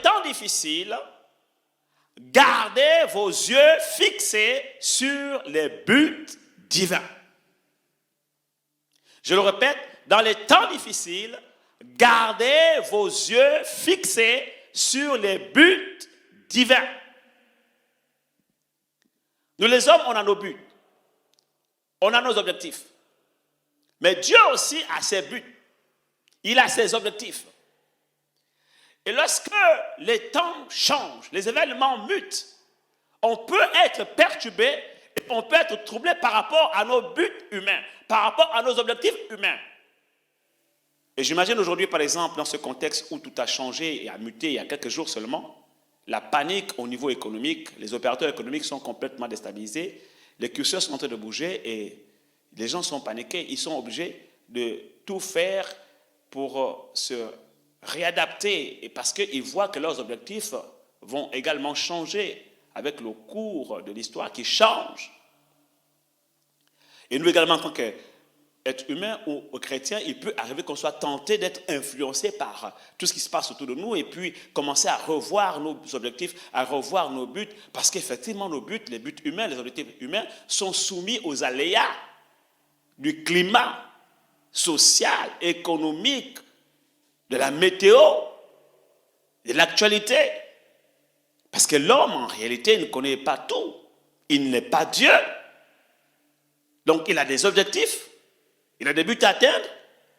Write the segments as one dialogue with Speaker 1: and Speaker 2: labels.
Speaker 1: temps difficiles, gardez vos yeux fixés sur les buts divins. Je le répète, dans les temps difficiles, gardez vos yeux fixés sur les buts divins. Nous les hommes, on a nos buts. On a nos objectifs. Mais Dieu aussi a ses buts. Il a ses objectifs. Et lorsque les temps changent, les événements mutent, on peut être perturbé et on peut être troublé par rapport à nos buts humains, par rapport à nos objectifs humains. Et j'imagine aujourd'hui, par exemple, dans ce contexte où tout a changé et a muté il y a quelques jours seulement, la panique au niveau économique, les opérateurs économiques sont complètement déstabilisés, les curseurs sont en train de bouger et les gens sont paniqués, ils sont obligés de tout faire pour se réadapter et parce qu'ils voient que leurs objectifs vont également changer avec le cours de l'histoire qui change. Et nous également, en tant qu'être humain ou chrétien, il peut arriver qu'on soit tenté d'être influencé par tout ce qui se passe autour de nous et puis commencer à revoir nos objectifs, à revoir nos buts, parce qu'effectivement nos buts, les buts humains, les objectifs humains sont soumis aux aléas du climat social, économique, de la météo, de l'actualité. Parce que l'homme, en réalité, ne connaît pas tout. Il n'est pas Dieu. Donc, il a des objectifs, il a des buts à atteindre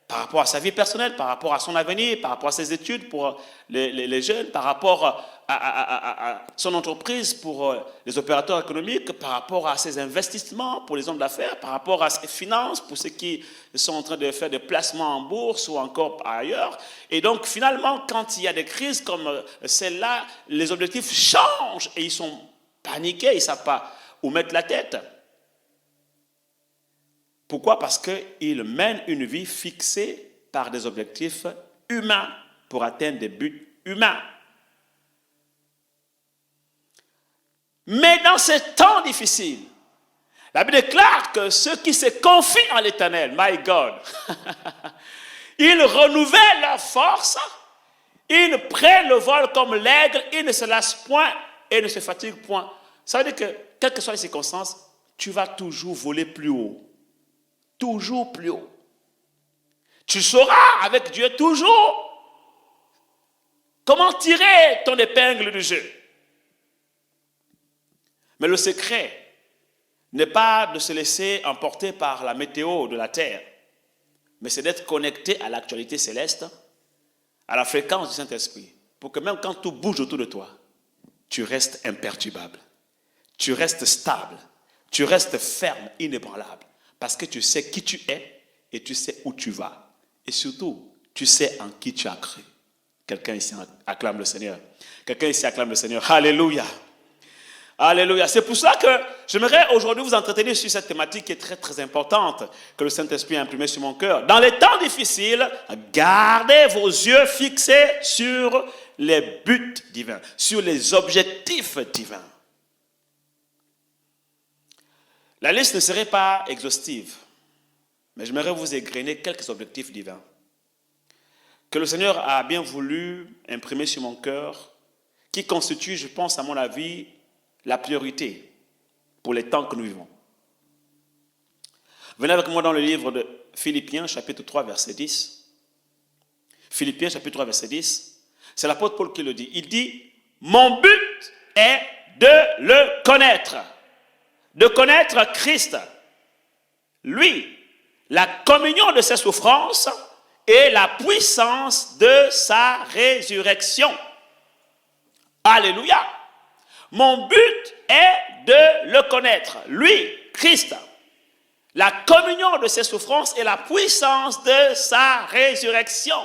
Speaker 1: par rapport à sa vie personnelle, par rapport à son avenir, par rapport à ses études pour les jeunes, par rapport à son entreprise pour les opérateurs économiques, par rapport à ses investissements pour les hommes d'affaires, par rapport à ses finances pour ceux qui sont en train de faire des placements en bourse ou encore ailleurs. Et donc, finalement, quand il y a des crises comme celle-là, les objectifs changent et ils sont paniqués, ils ne savent pas où mettre la tête. Pourquoi? Parce qu'ils mènent une vie fixée par des objectifs humains pour atteindre des buts humains. Mais dans ces temps difficiles, la Bible déclare que ceux qui se confient en l'Éternel, my God, ils renouvellent leur force, ils prennent le vol comme l'aigle, ils ne se lassent point et ne se fatiguent point. Ça veut dire que, quelles que soient les circonstances, tu vas toujours voler plus haut. Toujours plus haut. Tu sauras avec Dieu toujours comment tirer ton épingle du jeu. Mais le secret n'est pas de se laisser emporter par la météo de la terre, mais c'est d'être connecté à l'actualité céleste, à la fréquence du Saint-Esprit, pour que même quand tout bouge autour de toi, tu restes imperturbable, tu restes stable, tu restes ferme, inébranlable. Parce que tu sais qui tu es et tu sais où tu vas. Et surtout, tu sais en qui tu as cru. Quelqu'un ici acclame le Seigneur. Quelqu'un ici acclame le Seigneur. Alléluia. Alléluia. C'est pour ça que j'aimerais aujourd'hui vous entretenir sur cette thématique qui est très très importante, que le Saint-Esprit a imprimée sur mon cœur. Dans les temps difficiles, gardez vos yeux fixés sur les buts divins, sur les objectifs divins. La liste ne serait pas exhaustive, mais j'aimerais vous égrener quelques objectifs divins que le Seigneur a bien voulu imprimer sur mon cœur, qui constituent, je pense, à mon avis, la priorité pour les temps que nous vivons. Venez avec moi dans le livre de Philippiens, chapitre 3, verset 10. Philippiens, chapitre 3, verset 10. C'est l'apôtre Paul qui le dit. Il dit, « Mon but est de le connaître. » De connaître Christ, lui, la communion de ses souffrances et la puissance de sa résurrection. Alléluia. Mon but est de le connaître, lui, Christ, la communion de ses souffrances et la puissance de sa résurrection.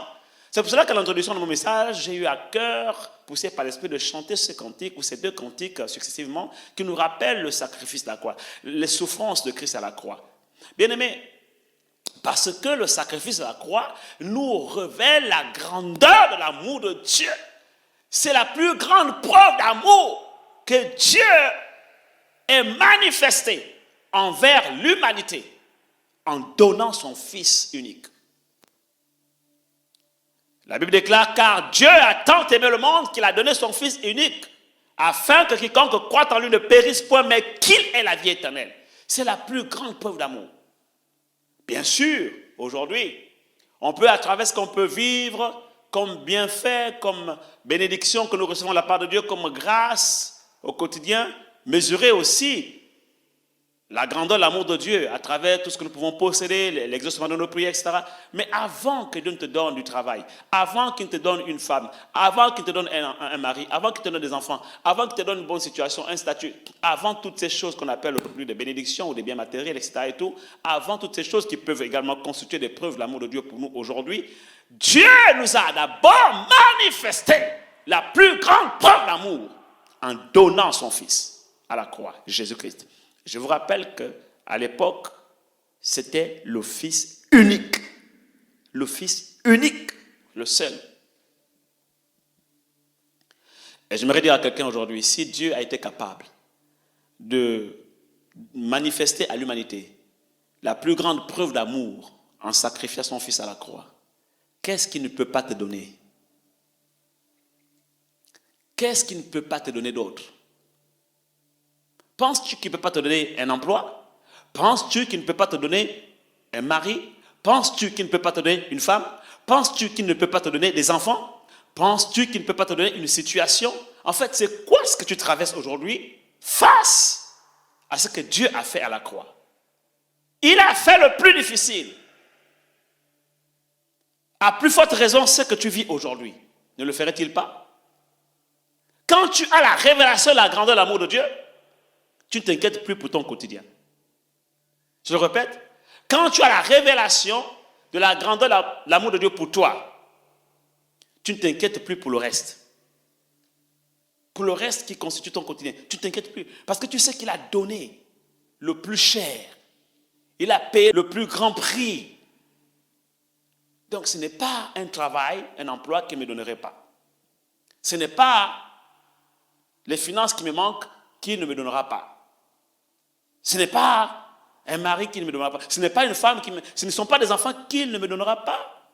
Speaker 1: C'est pour cela qu'à l'introduction de mon message, j'ai eu à cœur, poussé par l'Esprit, de chanter ce cantique ou ces deux cantiques successivement qui nous rappellent le sacrifice de la croix, les souffrances de Christ à la croix. Bien-aimés, parce que le sacrifice de la croix nous révèle la grandeur de l'amour de Dieu. C'est la plus grande preuve d'amour que Dieu ait manifesté envers l'humanité en donnant son Fils unique. La Bible déclare, car Dieu a tant aimé le monde qu'il a donné son Fils unique, afin que quiconque croit en lui ne périsse point, mais qu'il ait la vie éternelle. C'est la plus grande preuve d'amour. Bien sûr, aujourd'hui, on peut, à travers ce qu'on peut vivre, comme bienfait, comme bénédiction que nous recevons de la part de Dieu, comme grâce au quotidien, mesurer aussi la grandeur, l'amour de Dieu à travers tout ce que nous pouvons posséder, l'exaucement de nos prières, etc. Mais avant que Dieu ne te donne du travail, avant qu'il ne te donne une femme, avant qu'il te donne un mari, avant qu'il te donne des enfants, avant qu'il te donne une bonne situation, un statut, avant toutes ces choses qu'on appelle aujourd'hui des bénédictions ou des biens matériels, etc. et tout, avant toutes ces choses qui peuvent également constituer des preuves de l'amour de Dieu pour nous aujourd'hui, Dieu nous a d'abord manifesté la plus grande preuve d'amour en donnant son Fils à la croix, Jésus-Christ. Je vous rappelle qu'à l'époque, c'était le Fils unique. Le Fils unique, le seul. Et j'aimerais dire à quelqu'un aujourd'hui, si Dieu a été capable de manifester à l'humanité la plus grande preuve d'amour en sacrifiant son Fils à la croix, qu'est-ce qu'il ne peut pas te donner? Qu'est-ce qu'il ne peut pas te donner d'autre? Penses-tu qu'il ne peut pas te donner un emploi? Penses-tu qu'il ne peut pas te donner un mari? Penses-tu qu'il ne peut pas te donner une femme? Penses-tu qu'il ne peut pas te donner des enfants? Penses-tu qu'il ne peut pas te donner une situation? En fait, c'est quoi ce que tu traverses aujourd'hui face à ce que Dieu a fait à la croix? Il a fait le plus difficile. À plus forte raison, ce que tu vis aujourd'hui, ne le ferait-il pas? Quand tu as la révélation de la grandeur de l'amour de Dieu, tu ne t'inquiètes plus pour ton quotidien. Je le répète, quand tu as la révélation de la grandeur de l'amour de Dieu pour toi, tu ne t'inquiètes plus pour le reste. Pour le reste qui constitue ton quotidien, tu ne t'inquiètes plus. Parce que tu sais qu'il a donné le plus cher. Il a payé le plus grand prix. Donc ce n'est pas un travail, un emploi qu'il ne me donnerait pas. Ce n'est pas les finances qui me manquent qu'il ne me donnera pas. Ce n'est pas un mari qui ne me donnera pas. Ce n'est pas une femme ce ne sont pas des enfants qu'il ne me donnera pas.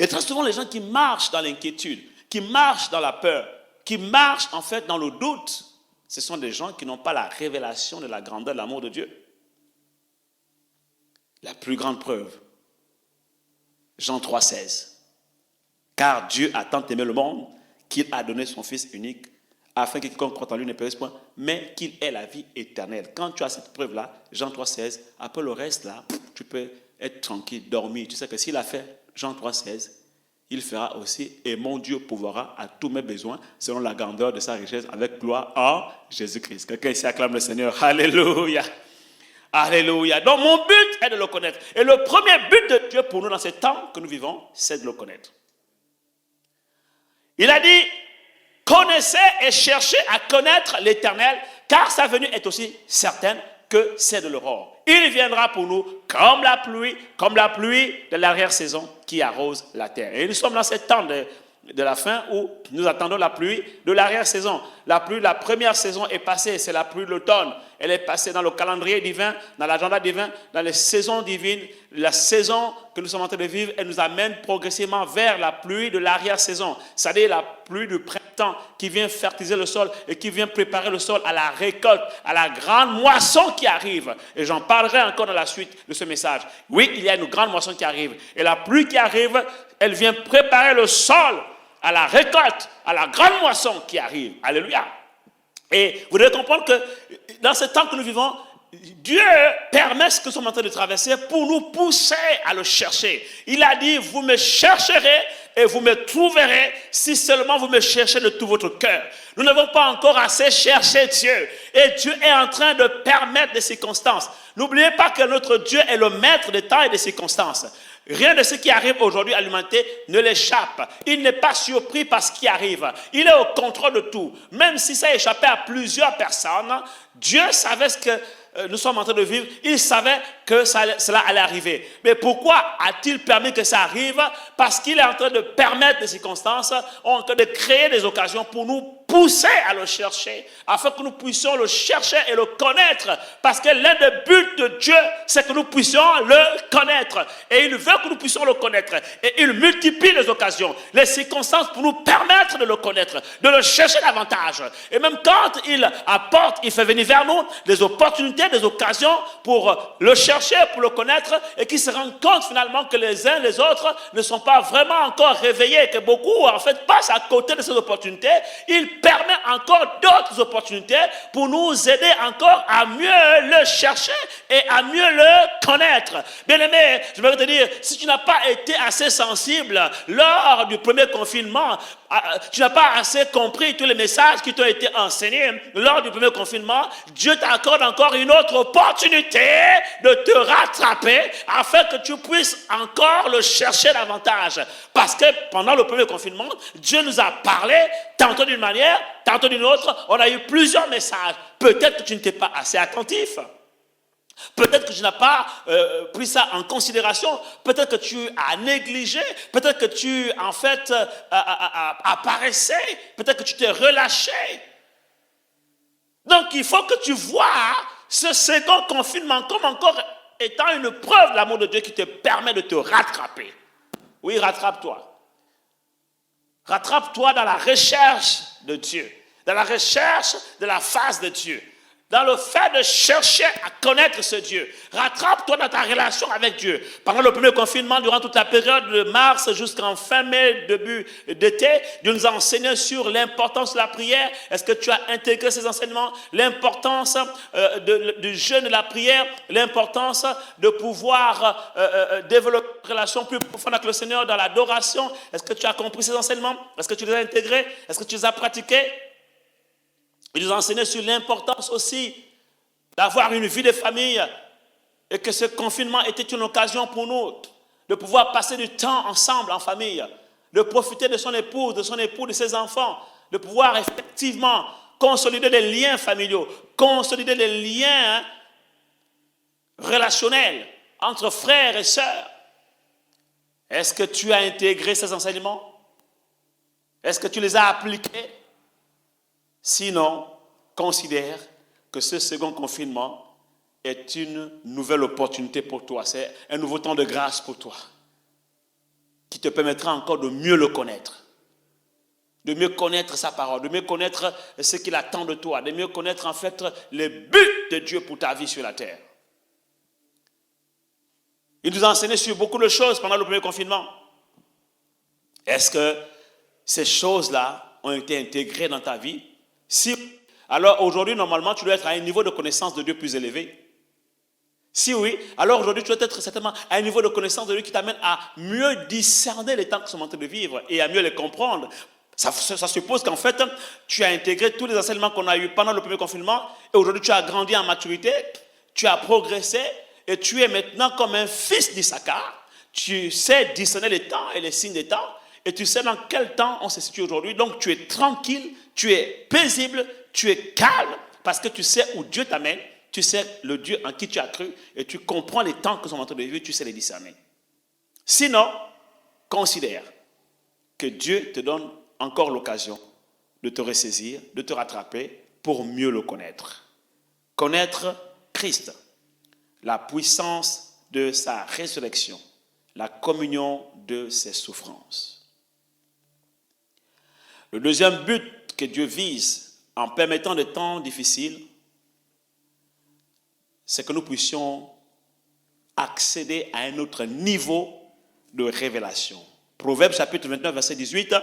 Speaker 1: Et très souvent, les gens qui marchent dans l'inquiétude, qui marchent dans la peur, qui marchent en fait dans le doute, ce sont des gens qui n'ont pas la révélation de la grandeur de l'amour de Dieu. La plus grande preuve, Jean 3,16. Car Dieu a tant aimé le monde qu'il a donné son Fils unique, afin que quiconque croit en lui ne périsse point, mais qu'il ait la vie éternelle. Quand tu as cette preuve-là, Jean 3,16, après le reste là, tu peux être tranquille, dormir. Tu sais que s'il a fait Jean 3,16, il fera aussi, et mon Dieu pourvoira à tous mes besoins, selon la grandeur de sa richesse, avec gloire en Jésus-Christ. Quelqu'un ici acclame le Seigneur. Alléluia. Alléluia. Donc mon but est de le connaître. Et le premier but de Dieu pour nous dans ces temps que nous vivons, c'est de le connaître. Il a dit, connaissez et cherchez à connaître l'Éternel, car sa venue est aussi certaine que c'est de l'aurore. Il viendra pour nous comme la pluie de l'arrière-saison qui arrose la terre. Et nous sommes dans ce temps de la fin où nous attendons la pluie de l'arrière-saison. La pluie de la première saison est passée, c'est la pluie de l'automne. Elle est passée dans le calendrier divin, dans l'agenda divin, dans les saisons divines. La saison que nous sommes en train de vivre, elle nous amène progressivement vers la pluie de l'arrière-saison. C'est-à-dire la pluie du printemps qui vient fertiliser le sol et qui vient préparer le sol à la récolte, à la grande moisson qui arrive. Et j'en parlerai encore dans la suite de ce message. Oui, il y a une grande moisson qui arrive. Et la pluie qui arrive, elle vient préparer le sol à la récolte, à la grande moisson qui arrive. Alléluia. Et vous devez comprendre que dans ce temps que nous vivons, Dieu permet ce que nous sommes en train de traverser pour nous pousser à le chercher. Il a dit, vous me chercherez et vous me trouverez si seulement vous me cherchez de tout votre cœur. Nous n'avons pas encore assez cherché Dieu. Et Dieu est en train de permettre des circonstances. N'oubliez pas que notre Dieu est le maître des temps et des circonstances. Rien de ce qui arrive aujourd'hui à l'humanité ne l'échappe. Il n'est pas surpris par ce qui arrive. Il est au contrôle de tout. Même si ça échappait à plusieurs personnes, Dieu savait ce que nous sommes en train de vivre. Il savait que cela allait arriver. Mais pourquoi a-t-il permis que ça arrive? Parce qu'il est en train de permettre des circonstances, en train de créer des occasions pour nous pousser à le chercher, afin que nous puissions le chercher et le connaître. Parce que l'un des buts de Dieu, c'est que nous puissions le connaître. Et il veut que nous puissions le connaître. Et il multiplie les occasions, les circonstances pour nous permettre de le connaître, de le chercher davantage. Et même quand il apporte, il fait venir vers nous des opportunités, des occasions pour le chercher, pour le connaître, et qui se rendent compte finalement que les uns les autres ne sont pas vraiment encore réveillés, que beaucoup en fait passent à côté de ces opportunités. Il permet encore d'autres opportunités pour nous aider encore à mieux le chercher et à mieux le connaître. Bien aimé, je vais te dire, si tu n'as pas été assez sensible lors du premier confinement, tu n'as pas assez compris tous les messages qui t'ont été enseignés lors du premier confinement, Dieu t'accorde encore une autre opportunité de te rattraper afin que tu puisses encore le chercher davantage. Parce que pendant le premier confinement, Dieu nous a parlé tantôt d'une manière, tantôt d'une autre. On a eu plusieurs messages. Peut-être que tu n'étais pas assez attentif. Peut-être que tu n'as pas pris ça en considération. Peut-être que tu as négligé. Peut-être que tu, en fait, apparaissais. Peut-être que tu t'es relâché. Donc, il faut que tu vois ce second confinement comme encore étant une preuve de l'amour de Dieu qui te permet de te rattraper. Oui, rattrape-toi. Rattrape-toi dans la recherche de Dieu, dans la recherche de la face de Dieu, dans le fait de chercher à connaître ce Dieu. Rattrape-toi dans ta relation avec Dieu. Pendant le premier confinement, durant toute la période de mars jusqu'en fin mai, début d'été, Dieu nous a enseigné sur l'importance de la prière. Est-ce que tu as intégré ces enseignements? L'importance du jeûne et de la prière, l'importance de pouvoir développer une relation plus profonde avec le Seigneur dans l'adoration. Est-ce que tu as compris ces enseignements? Est-ce que tu les as intégrés? Est-ce que tu les as pratiqués? Il nous a enseigné sur l'importance aussi d'avoir une vie de famille et que ce confinement était une occasion pour nous de pouvoir passer du temps ensemble en famille, de profiter de son épouse, de son époux, de ses enfants, de pouvoir effectivement consolider des liens familiaux, consolider des liens relationnels entre frères et sœurs. Est-ce que tu as intégré ces enseignements? Est-ce que tu les as appliqués? Sinon, considère que ce second confinement est une nouvelle opportunité pour toi. C'est un nouveau temps de grâce pour toi qui te permettra encore de mieux le connaître, de mieux connaître sa parole, de mieux connaître ce qu'il attend de toi, de mieux connaître en fait les buts de Dieu pour ta vie sur la terre. Il nous a enseigné sur beaucoup de choses pendant le premier confinement. Est-ce que ces choses-là ont été intégrées dans ta vie? Si, alors aujourd'hui, normalement, tu dois être à un niveau de connaissance de Dieu plus élevé. Si oui, alors aujourd'hui, tu dois être certainement à un niveau de connaissance de Dieu qui t'amène à mieux discerner les temps que nous sommes en train de vivre et à mieux les comprendre. Ça suppose qu'en fait, tu as intégré tous les enseignements qu'on a eus pendant le premier confinement et aujourd'hui, tu as grandi en maturité, tu as progressé et tu es maintenant comme un fils d'Issachar. Tu sais discerner les temps et les signes des temps. Et tu sais dans quel temps on se situe aujourd'hui. Donc tu es tranquille, tu es paisible, tu es calme, parce que tu sais où Dieu t'amène, tu sais le Dieu en qui tu as cru, et tu comprends les temps que nous sommes en train de vivre, tu sais les discerner. Sinon, considère que Dieu te donne encore l'occasion de te ressaisir, de te rattraper pour mieux le connaître. Connaître Christ, la puissance de sa résurrection, la communion de ses souffrances. Le deuxième but que Dieu vise en permettant des temps difficiles, c'est que nous puissions accéder à un autre niveau de révélation. Proverbe chapitre 29, verset 18.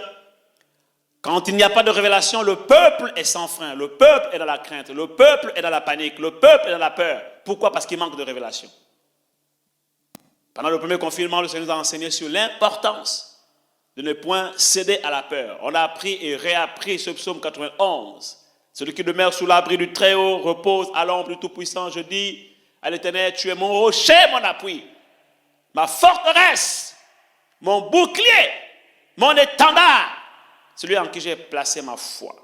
Speaker 1: Quand il n'y a pas de révélation, le peuple est sans frein, le peuple est dans la crainte, le peuple est dans la panique, le peuple est dans la peur. Pourquoi? Parce qu'il manque de révélation. Pendant le premier confinement, le Seigneur nous a enseigné sur l'importance de ne point céder à la peur. On a appris et réappris ce psaume 91. Celui qui demeure sous l'abri du Très-Haut repose à l'ombre du Tout-Puissant. Je dis à l'Éternel, tu es mon rocher, mon appui, ma forteresse, mon bouclier, mon étendard, celui en qui j'ai placé ma foi.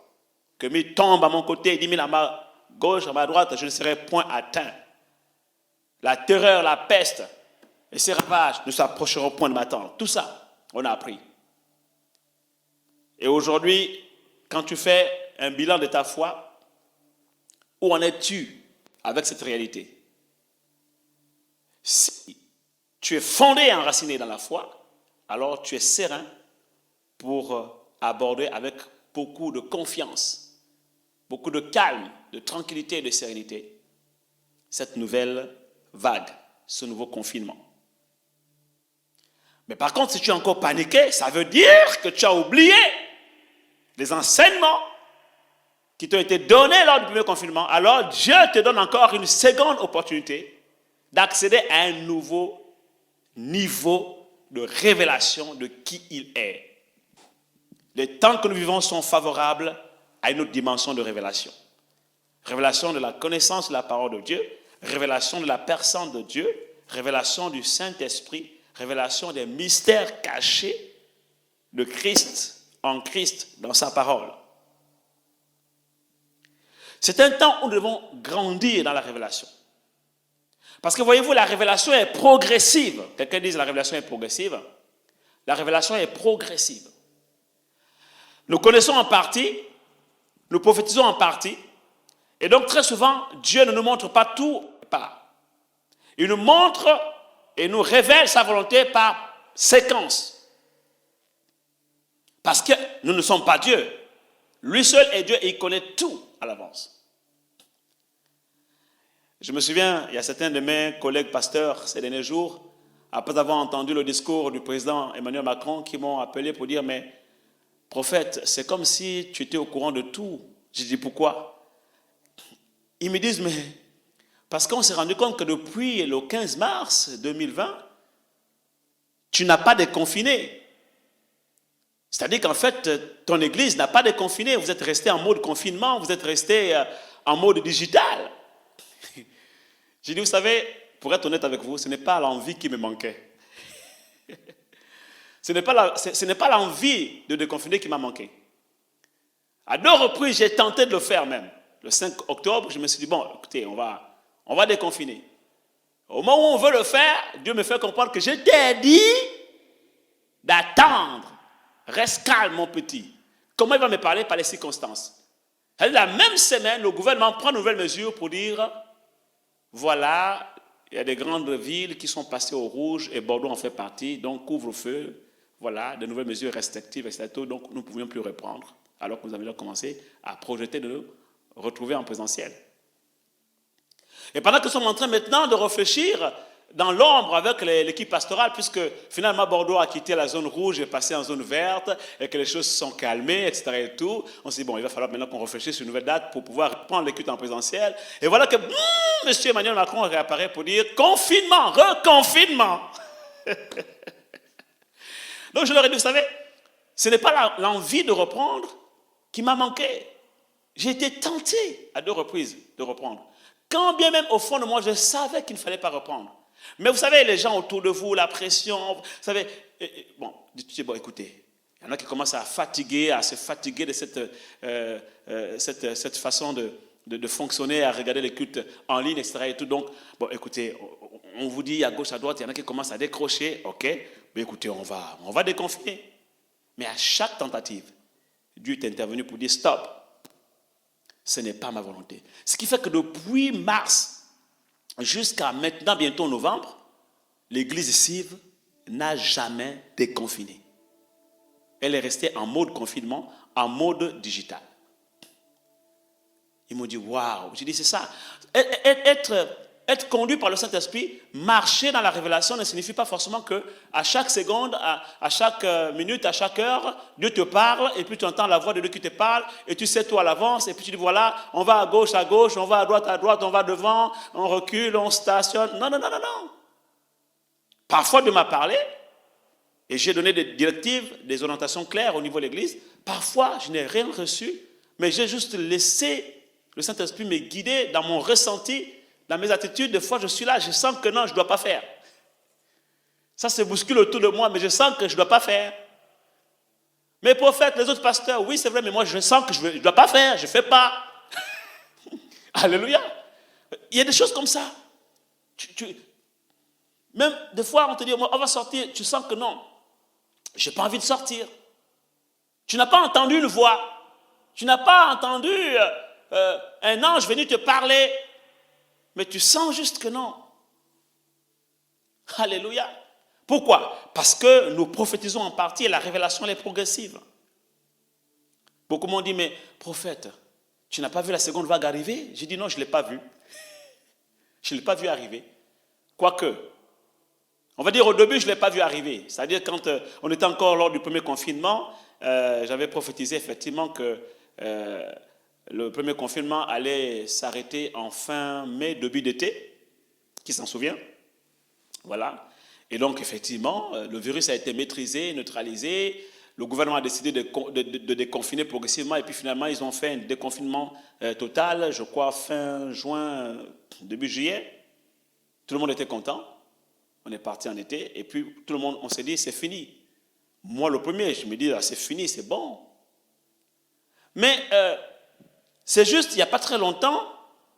Speaker 1: Que m'il tombe à mon côté, 10 000 à ma gauche, à ma droite, je ne serai point atteint. La terreur, la peste et ses ravages ne s'approcheront point de ma tente. Tout ça, on a appris. Et aujourd'hui, quand tu fais un bilan de ta foi. Où en es-tu avec cette réalité? Si tu es fondé et enraciné dans la foi, alors tu es serein pour aborder avec beaucoup de confiance, beaucoup de calme, de tranquillité et de sérénité cette nouvelle vague, ce nouveau confinement. Mais par contre, si tu es encore paniqué, ça veut dire que tu as oublié les enseignements qui t'ont été donnés lors du premier confinement. Alors Dieu te donne encore une seconde opportunité d'accéder à un nouveau niveau de révélation de qui il est. Les temps que nous vivons sont favorables à une autre dimension de révélation. Révélation de la connaissance de la parole de Dieu, révélation de la personne de Dieu, révélation du Saint-Esprit, révélation des mystères cachés de Christ en Christ dans sa parole. C'est un temps où nous devons grandir dans la révélation. Parce que voyez-vous, la révélation est progressive. Quelqu'un dit que la révélation est progressive. La révélation est progressive. Nous connaissons en partie, nous prophétisons en partie, et donc très souvent, Dieu ne nous montre pas tout par. Il nous montre et nous révèle sa volonté par séquence. Parce que nous ne sommes pas Dieu. Lui seul est Dieu et il connaît tout à l'avance. Je me souviens, il y a certains de mes collègues pasteurs ces derniers jours, après avoir entendu le discours du président Emmanuel Macron, qui m'ont appelé pour dire, mais prophète, c'est comme si tu étais au courant de tout. J'ai dit, pourquoi? Ils me disent, mais parce qu'on s'est rendu compte que depuis le 15 mars 2020, tu n'as pas déconfiné. C'est-à-dire qu'en fait, ton église n'a pas déconfiné. Vous êtes resté en mode confinement, vous êtes resté en mode digital. J'ai dit, vous savez, pour être honnête avec vous, ce n'est pas l'envie qui me manquait. Ce n'est pas l'envie de déconfiner qui m'a manqué. À 2 reprises, j'ai tenté de le faire même. Le 5 octobre, je me suis dit, bon, écoutez, on va déconfiner. Au moment où on veut le faire, Dieu me fait comprendre que je t'ai dit d'attendre. Reste calme, mon petit. Comment il va me parler? Par les circonstances. La même semaine, le gouvernement prend de nouvelles mesures pour dire, voilà, il y a des grandes villes qui sont passées au rouge et Bordeaux en fait partie, donc couvre-feu, voilà, de nouvelles mesures restrictives, etc. Donc nous ne pouvions plus reprendre, alors que nous avions commencé à projeter de nous retrouver en présentiel. Et pendant que nous sommes en train maintenant de réfléchir dans l'ombre avec l'équipe pastorale, puisque finalement Bordeaux a quitté la zone rouge et est passé en zone verte, et que les choses se sont calmées, etc. et tout, on s'est dit, bon, il va falloir maintenant qu'on réfléchisse sur une nouvelle date pour pouvoir prendre les cultes en présentiel. Et voilà que M. Emmanuel Macron réapparaît pour dire confinement, reconfinement. Donc je leur ai dit, vous savez, ce n'est pas l'envie de reprendre qui m'a manqué. J'ai été tenté à 2 reprises de reprendre. Quand bien même au fond de moi, je savais qu'il ne fallait pas reprendre. Mais vous savez, les gens autour de vous, la pression, vous savez, bon, écoutez, il y en a qui commencent à se fatiguer de cette façon de fonctionner, à regarder les cultes en ligne, etc. Et tout. Donc, bon, écoutez, on vous dit à gauche, à droite, il y en a qui commencent à décrocher, ok, mais écoutez, on va déconfiner. Mais à chaque tentative, Dieu est intervenu pour dire stop, ce n'est pas ma volonté. Ce qui fait que depuis mars jusqu'à maintenant, bientôt novembre, l'église ici n'a jamais déconfiné. Elle est restée en mode confinement, en mode digital. Ils m'ont dit, waouh, j'ai dit, c'est ça. Être conduit par le Saint-Esprit, marcher dans la révélation ne signifie pas forcément que à chaque seconde, à chaque minute, à chaque heure, Dieu te parle et puis tu entends la voix de Dieu qui te parle et tu sais tout à l'avance et puis tu dis voilà, on va à gauche, on va à droite, on va devant, on recule, on stationne. Non. Parfois Dieu m'a parlé et j'ai donné des directives, des orientations claires au niveau de l'église. Parfois, je n'ai rien reçu, mais j'ai juste laissé le Saint-Esprit me guider dans mon ressenti. Dans mes attitudes, des fois, je suis là, je sens que non, je ne dois pas faire. Ça se bouscule autour de moi, mais je sens que je ne dois pas faire. Mes prophètes, les autres pasteurs, oui, c'est vrai, mais moi, je sens que je ne dois pas faire, je ne fais pas. Alléluia. Il y a des choses comme ça. Même des fois, on te dit, on va sortir, tu sens que non, je n'ai pas envie de sortir. Tu n'as pas entendu une voix. Tu n'as pas entendu un ange venir te parler, mais tu sens juste que non. Alléluia. Pourquoi? Parce que nous prophétisons en partie et la révélation elle est progressive. Beaucoup m'ont dit, mais prophète, tu n'as pas vu la seconde vague arriver? J'ai dit non, je ne l'ai pas vu. Je ne l'ai pas vu arriver. Quoique, on va dire au début, je ne l'ai pas vu arriver. C'est-à-dire quand on était encore lors du premier confinement, j'avais prophétisé effectivement que le premier confinement allait s'arrêter en fin mai, début d'été. Qui s'en souvient? Voilà. Et donc, effectivement, le virus a été maîtrisé, neutralisé. Le gouvernement a décidé de déconfiner progressivement. Et puis, finalement, ils ont fait un déconfinement total, je crois, fin juin, début juillet. Tout le monde était content. On est parti en été. Et puis, tout le monde, on s'est dit, c'est fini. Moi, le premier, je me dis, ah, c'est fini, c'est bon. Mais c'est juste, il n'y a pas très longtemps,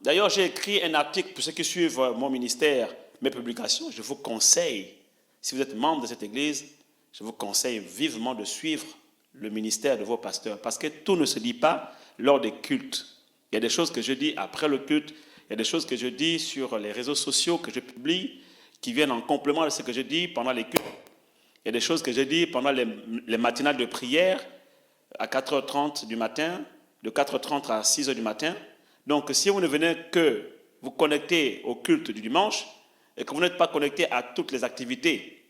Speaker 1: d'ailleurs, j'ai écrit un article pour ceux qui suivent mon ministère, mes publications. Je vous conseille, si vous êtes membre de cette église, je vous conseille vivement de suivre le ministère de vos pasteurs, parce que tout ne se dit pas lors des cultes. Il y a des choses que je dis après le culte, il y a des choses que je dis sur les réseaux sociaux que je publie, qui viennent en complément de ce que je dis pendant les cultes. Il y a des choses que je dis pendant les matinales de prière, à 4h30 du matin, de 4h30 à 6h du matin. Donc, si vous ne venez que vous connecter au culte du dimanche, et que vous n'êtes pas connecté à toutes les activités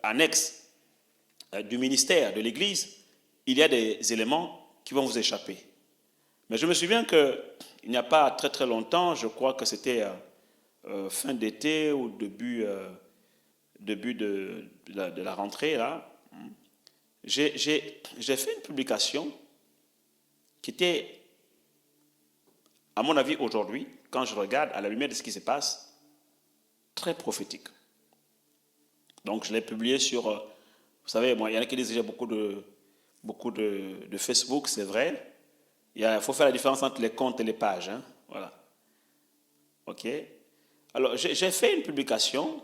Speaker 1: annexes du ministère, de l'Église, il y a des éléments qui vont vous échapper. Mais je me souviens qu'il n'y a pas très très longtemps, je crois que c'était fin d'été ou début de la rentrée, là, j'ai fait une publication qui était, à mon avis aujourd'hui, quand je regarde à la lumière de ce qui se passe, très prophétique. Donc je l'ai publié sur, vous savez, moi, il y en a qui disent que j'ai beaucoup de Facebook, c'est vrai. Il faut faire la différence entre les comptes et les pages. Hein, voilà. OK. Alors, j'ai fait une publication,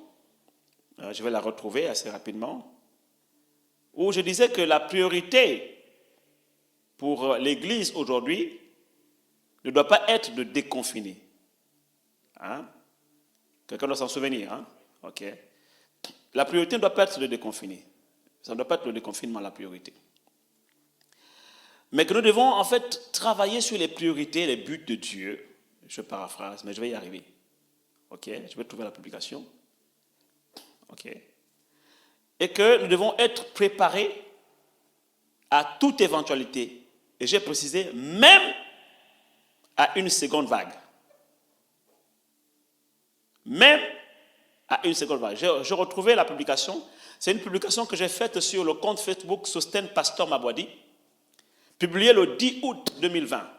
Speaker 1: je vais la retrouver assez rapidement, où je disais que la priorité pour l'Église aujourd'hui ne doit pas être de déconfiner. Hein? Quelqu'un doit s'en souvenir. Hein? OK. La priorité ne doit pas être de déconfiner. Ça ne doit pas être le déconfinement la priorité. Mais que nous devons en fait travailler sur les priorités, les buts de Dieu. Je paraphrase, mais je vais y arriver. OK, je vais trouver la publication. OK. Et que nous devons être préparés à toute éventualité. Et j'ai précisé, même à une seconde vague. Même à une seconde vague. Je retrouvais la publication. C'est une publication que j'ai faite sur le compte Facebook Sosten Pasteur Mabwadi, publiée le 10 août 2020.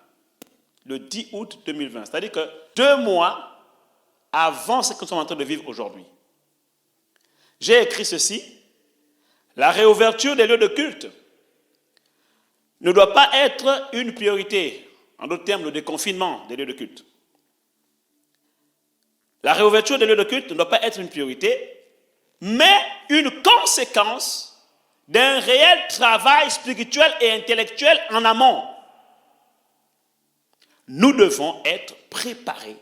Speaker 1: Le 10 août 2020. C'est-à-dire que 2 mois avant ce que nous sommes en train de vivre aujourd'hui. J'ai écrit ceci. La réouverture des lieux de culte ne doit pas être une priorité. En d'autres termes, le déconfinement des lieux de culte. La réouverture des lieux de culte ne doit pas être une priorité, mais une conséquence d'un réel travail spirituel et intellectuel en amont. Nous devons être préparés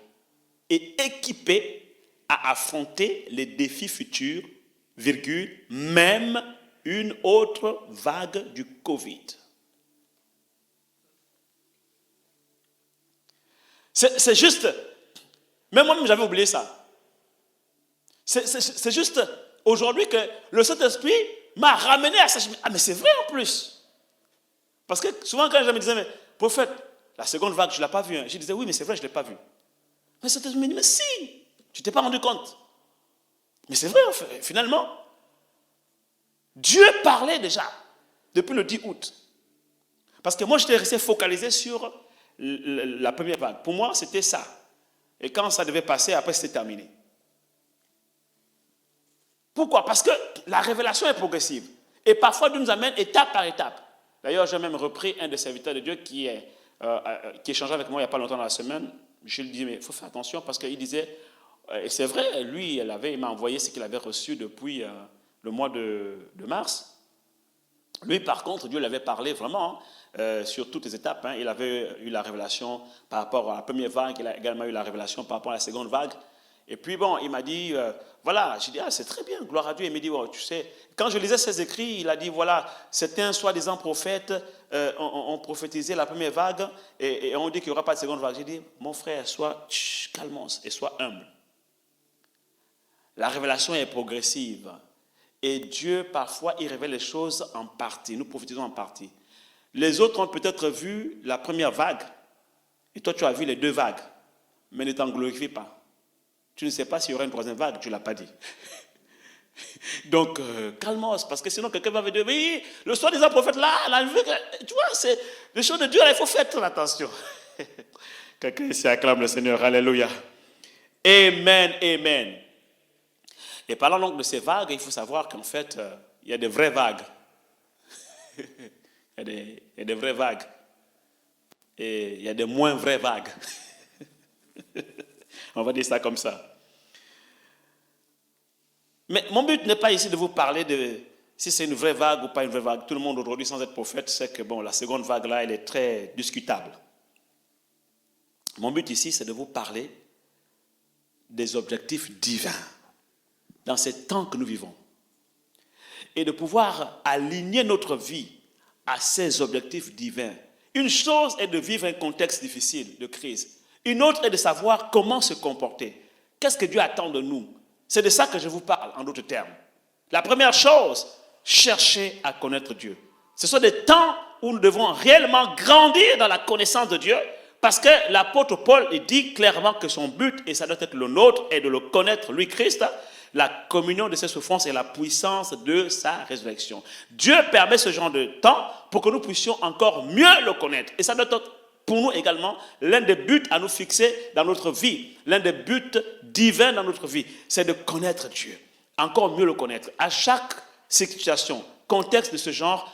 Speaker 1: et équipés à affronter les défis futurs, même une autre vague du Covid. C'est juste, même moi-même j'avais oublié ça. C'est juste aujourd'hui que le Saint-Esprit m'a ramené à ça. Je me dis, ah mais c'est vrai en plus. Parce que souvent quand je me disais, mais prophète, la seconde vague, je ne l'ai pas vue. Hein. Je disais, oui mais c'est vrai, je ne l'ai pas vue. Mais Saint-Esprit me dit, mais si, tu ne t'es pas rendu compte. Mais c'est vrai, finalement. Dieu parlait déjà depuis le 10 août. Parce que moi, j'étais resté focalisé sur la première vague. Pour moi, c'était ça. Et quand ça devait passer, après, c'était terminé. Pourquoi? Parce que la révélation est progressive. Et parfois, Dieu nous amène étape par étape. D'ailleurs, j'ai même repris un des serviteurs de Dieu qui échangeait avec moi il n'y a pas longtemps dans la semaine. Je lui dis, mais il faut faire attention parce qu'il disait, et c'est vrai, lui, il m'a envoyé ce qu'il avait reçu depuis le mois de mars. Lui, par contre, Dieu l'avait parlé vraiment sur toutes les étapes. Il avait eu la révélation par rapport à la première vague, il a également eu la révélation par rapport à la seconde vague. Et puis bon, il m'a dit, voilà, j'ai dit, ah, c'est très bien, gloire à Dieu. Il m'a dit, oh, tu sais, quand je lisais ses écrits, il a dit, voilà, certains soi-disant prophètes ont prophétisé la première vague et on dit qu'il n'y aura pas de seconde vague. J'ai dit, mon frère, sois calmos et sois humble. La révélation est progressive. Et Dieu, parfois, il révèle les choses en partie. Nous prophétisons en partie. Les autres ont peut-être vu la première vague. Et toi, tu as vu les deux vagues. Mais ne t'en glorifie pas. Tu ne sais pas s'il y aura une troisième vague. Tu ne l'as pas dit. Donc, calmos. Parce que sinon, quelqu'un va me dire, oui, le soi-disant prophète là, tu vois, c'est les choses de Dieu, là, il faut faire très attention. Quelqu'un ici acclame le Seigneur. Alléluia. Amen, amen. Et parlant donc de ces vagues, il faut savoir qu'en fait, il y a des vraies vagues. il y a des vraies vagues. Et il y a des moins vraies vagues. On va dire ça comme ça. Mais mon but n'est pas ici de vous parler de si c'est une vraie vague ou pas une vraie vague. Tout le monde aujourd'hui, sans être prophète, sait que bon, la seconde vague là, elle est très discutable. Mon but ici, c'est de vous parler des objectifs divins dans ces temps que nous vivons. Et de pouvoir aligner notre vie à ces objectifs divins. Une chose est de vivre un contexte difficile de crise. Une autre est de savoir comment se comporter. Qu'est-ce que Dieu attend de nous? C'est de ça que je vous parle en d'autres termes. La première chose, cherchez à connaître Dieu. Ce sont des temps où nous devons réellement grandir dans la connaissance de Dieu, parce que l'apôtre Paul dit clairement que son but, et ça doit être le nôtre, est de le connaître, lui Christ, la communion de ses souffrances et la puissance de sa résurrection. Dieu permet ce genre de temps pour que nous puissions encore mieux le connaître. Et ça doit être pour nous également l'un des buts à nous fixer dans notre vie, l'un des buts divins dans notre vie, c'est de connaître Dieu, encore mieux le connaître. À chaque situation, contexte de ce genre,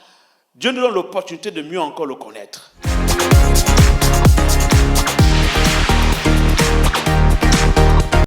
Speaker 1: Dieu nous donne l'opportunité de mieux encore le connaître.